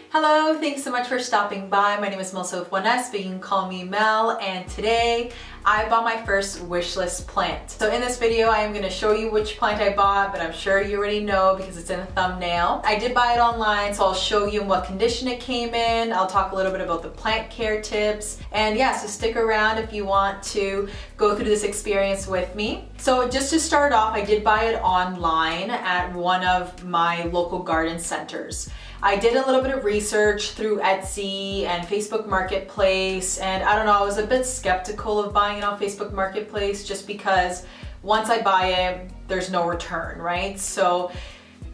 Hello, thanks so much for stopping by. My name is Melisa with 1S, but you can call me Mel, and today I bought my first wish list plant. So in this video, I am going to show you which plant I bought, but I'm sure you already know because it's in the thumbnail. I did buy it online, so I'll show you in what condition it came in. I'll talk a little bit about the plant care tips, and yeah, so stick around if you want to go through this experience with me. So just to start off, I did buy it online at one of my local garden centers. I did a little bit of research through Etsy and Facebook Marketplace, and I don't know, I was a bit skeptical of buying it on Facebook Marketplace just because once I buy it, there's no return, right? So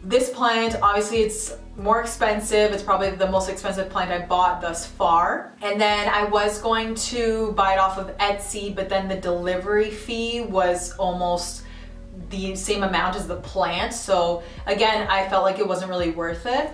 this plant, obviously it's more expensive. It's probably the most expensive plant I bought thus far. And then I was going to buy it off of Etsy, but then the delivery fee was almost the same amount as the plant. So again, I felt like it wasn't really worth it.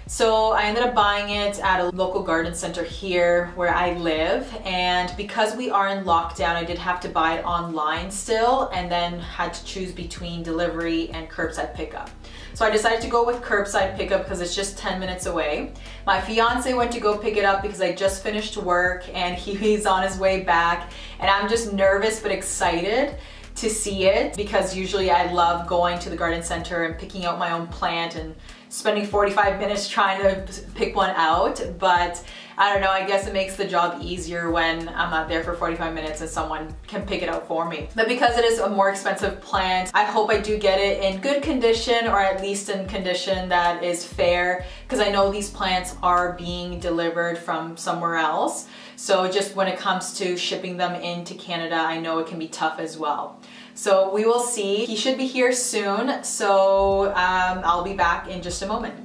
So I ended up buying it at a local garden center here where I live, and because we are in lockdown, I did have to buy it online still, and then had to choose between delivery and curbside pickup. So I decided to go with curbside pickup because it's just 10 minutes away. My fiance went to go pick it up because I just finished work and he's on his way back, and I'm just nervous but excited to see it because usually I love going to the garden center and picking out my own plant and spending 45 minutes trying to pick one out, but I don't know, I guess it makes the job easier when I'm not there for 45 minutes and someone can pick it out for me. But because it is a more expensive plant, I hope I do get it in good condition, or at least in condition that is fair, because I know these plants are being delivered from somewhere else. So just when it comes to shipping them into Canada, I know it can be tough as well. So we will see. He should be here soon, so I'll be back in just a moment.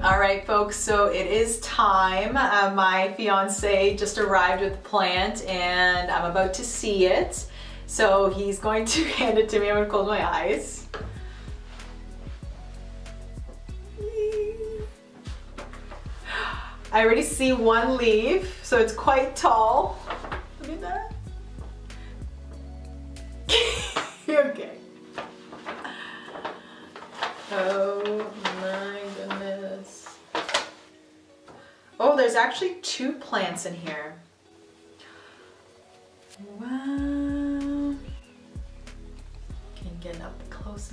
All right, folks, so it is time. My fiance just arrived with the plant and I'm about to see it. So he's going to hand it to me. I'm gonna close my eyes. I already see one leaf, so it's quite tall. Look at that. Okay. Oh my goodness. Oh, there's actually two plants in here. Wow. Can you get up close?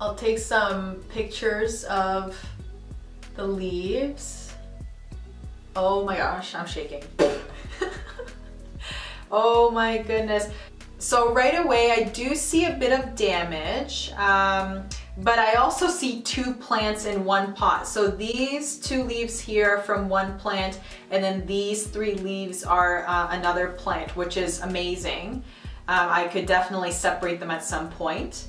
I'll take some pictures of the leaves. Oh my gosh, I'm shaking. Oh my goodness. So right away, I do see a bit of damage, but I also see two plants in one pot. So these two leaves here are from one plant, and then these three leaves are another plant, which is amazing. I could definitely separate them at some point.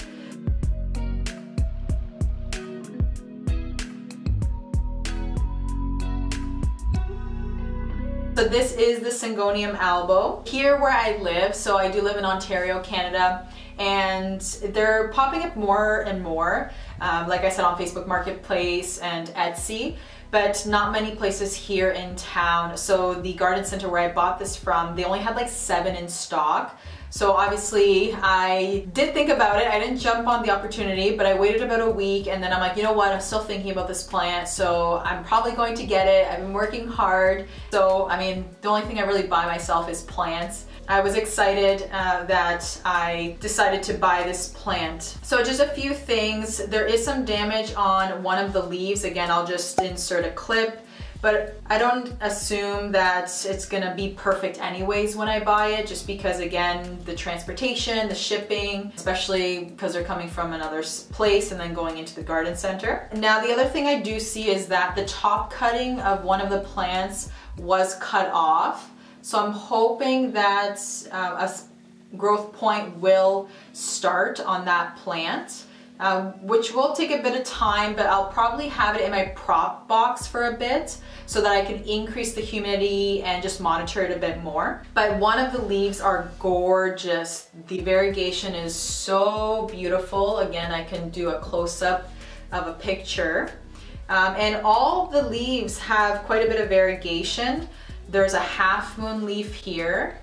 So this is the Syngonium Albo. Here where I live, so I do live in Ontario, Canada, and they're popping up more and more, like I said, on Facebook Marketplace and Etsy, but not many places here in town. So the garden center where I bought this from, they only had like 7 in stock. So obviously I did think about it. I didn't jump on the opportunity, but I waited about a week, and then I'm like, you know what, I'm still thinking about this plant, so I'm probably going to get it. I've been working hard. So, I mean, the only thing I really buy myself is plants. I was excited that I decided to buy this plant. So just a few things. There is some damage on one of the leaves. Again, I'll just insert a clip. But I don't assume that it's gonna be perfect anyways when I buy it, just because, again, the transportation, the shipping, especially because they're coming from another place and then going into the garden center. Now, the other thing I do see is that the top cutting of one of the plants was cut off. So I'm hoping that a growth point will start on that plant. Which will take a bit of time, but I'll probably have it in my prop box for a bit so that I can increase the humidity and just monitor it a bit more. But one of the leaves are gorgeous. The variegation is so beautiful. Again, I can do a close-up of a picture. And all the leaves have quite a bit of variegation. There's a half moon leaf here.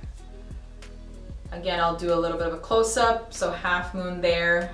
Again, I'll do a little bit of a close-up, so half moon there.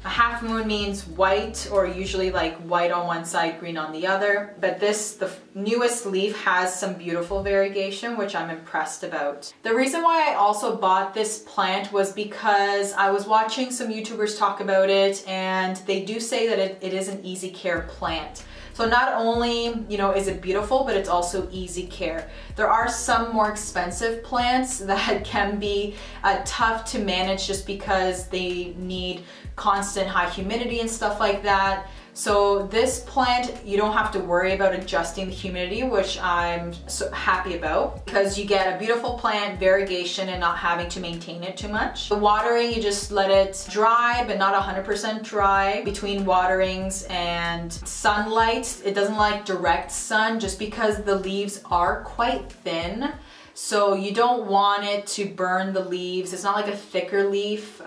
A half moon means white, or usually like white on one side, green on the other. But the newest leaf has some beautiful variegation, which I'm impressed about. The reason why I also bought this plant was because I was watching some YouTubers talk about it, and they do say that it is an easy care plant. So not only, you know, is it beautiful, but it's also easy care. There are some more expensive plants that can be tough to manage just because they need constant high humidity and stuff like that. So this plant, you don't have to worry about adjusting the humidity, which I'm so happy about, because you get a beautiful plant, variegation, and not having to maintain it too much. The watering, you just let it dry, but not 100% dry between waterings. And sunlight, it doesn't like direct sun just because the leaves are quite thin. So you don't want it to burn the leaves. It's not like a thicker leaf.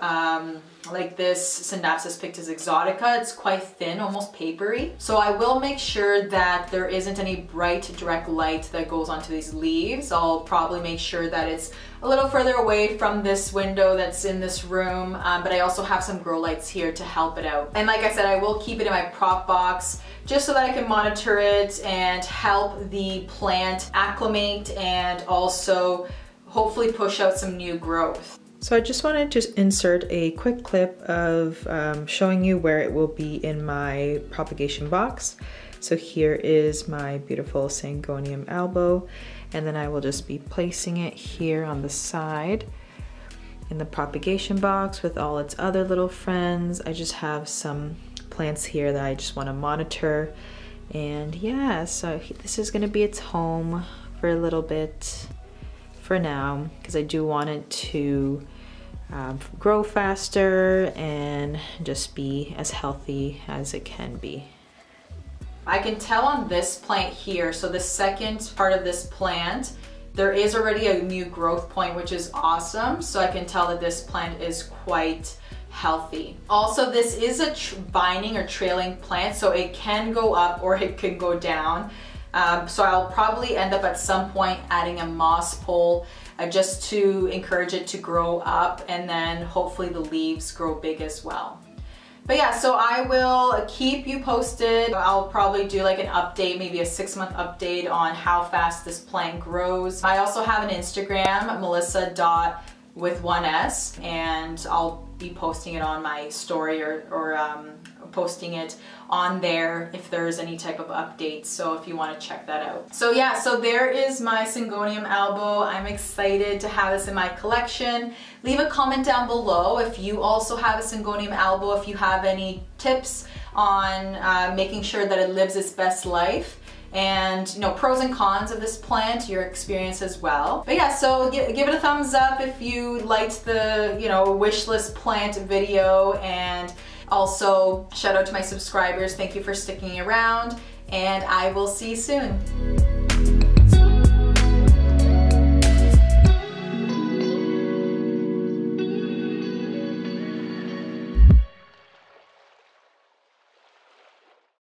Like this Synapsis pictus exotica, it's quite thin, almost papery. So I will make sure that there isn't any bright direct light that goes onto these leaves. I'll probably make sure that it's a little further away from this window that's in this room, but I also have some grow lights here to help it out. And like I said, I will keep it in my prop box just so that I can monitor it and help the plant acclimate and also hopefully push out some new growth. So I just wanted to insert a quick clip of showing you where it will be in my propagation box. So here is my beautiful Syngonium Albo, and then I will just be placing it here on the side in the propagation box with all its other little friends. I just have some plants here that I just want to monitor. And yeah, so this is going to be its home for a little bit for now, because I do want it to grow faster and just be as healthy as it can be. I can tell on this plant here, so the second part of this plant, there is already a new growth point, which is awesome. So I can tell that this plant is quite healthy. Also, this is a vining or trailing plant, so it can go up or it can go down. So I'll probably end up at some point adding a moss pole just to encourage it to grow up, and then hopefully the leaves grow big as well. But yeah, so I will keep you posted. I'll probably do like an update, maybe a 6-month update on how fast this plant grows. I also have an Instagram, melisa.with1s, and I'll be posting it on my story or posting it on there if there's any type of updates, so if you want to check that out. So yeah, so there is my Syngonium Albo. I'm excited to have this in my collection. Leave a comment down below if you also have a Syngonium Albo, if you have any tips on making sure that it lives its best life, and you know, pros and cons of this plant, your experience as well. But yeah, so give it a thumbs up if you liked the, you know, wish list plant video, and also shout out to my subscribers. Thank you for sticking around, and I will see you soon.